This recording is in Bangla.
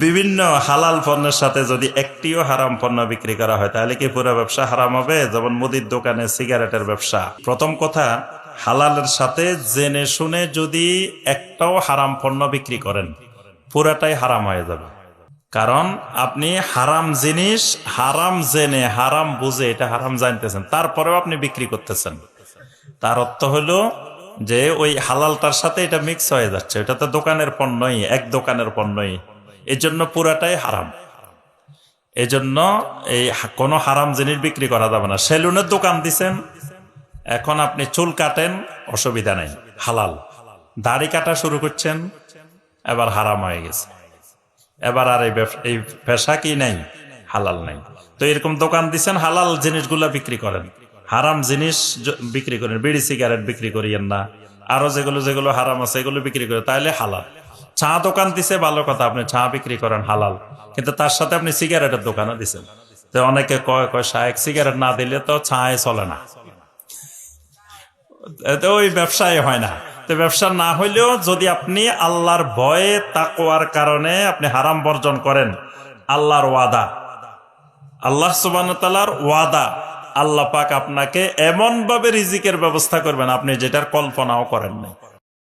বিভিন্ন হালাল পণ্যের সাথে যদি একটিও হারাম পণ্য বিক্রি করা হয় তাহলে কি পুরো ব্যবসা হারাম হবে? যেমন মুদির দোকানে সিগারেটের ব্যবসা। প্রথম কথা, হালালের সাথে জেনে শুনে যদি একটাও হারাম পণ্য বিক্রি করেন পুরাটাই হারাম হয়ে যাবে। কারণ আপনি হারাম জিনিস হারাম জেনে হারাম বুঝে এটা হারাম জানতেছেন, তারপরেও আপনি বিক্রি করতেছেন। তার অর্থ হলো যে ওই হালালটার সাথে এটা মিক্স হয়ে যাচ্ছে। এটা তো দোকানের পণ্যই, এক দোকানের পণ্যই, এই জন্য পুরাটাই হারাম। এই জন্য এই কোনো হারাম জিনিস বিক্রি করা যাবে না। সেলুনের দোকান দিছেন, এখন আপনি চুল কাটেন, অসুবিধা নাই, হালাল। দাড়ি কাটা শুরু করছেন, এবার হারাম হয়ে গেছে। এবার আর এই পেশা কি নাই, হালাল নাই। তো এরকম দোকান দিছেন, হালাল জিনিসগুলা বিক্রি করেন, হারাম জিনিস বিক্রি করেন। বিড়ি সিগারেট বিক্রি করিয়েন না, আরো যেগুলো যেগুলো হারাম আছে এগুলো বিক্রি করেন, তাহলে হালাল। চা দোকান দিছে, ভালো কথা, আপনি চা বিক্রি করেন, হালাল। কিন্তু তার সাথে আপনি সিগারেটের দোকানও দিচ্ছেন। তো অনেকে কয় শায়েখ সিগারেট না দিলে তো চায় চলে না, তো ওই ব্যবসায় হয় না। তো ব্যবসা না হইলেও যদি আপনি আল্লাহর ভয়ে তাকওয়ার কারণে আপনি হারাম বর্জন করেন, আল্লাহর ওয়াদা, আল্লাহ সুবহানাহু ওয়া তাআলার ওয়াদা, আল্লাহ পাক আপনাকে এমন ভাবে রিজিকের ব্যবস্থা করবেন আপনি যেটার কল্পনাও করেন না।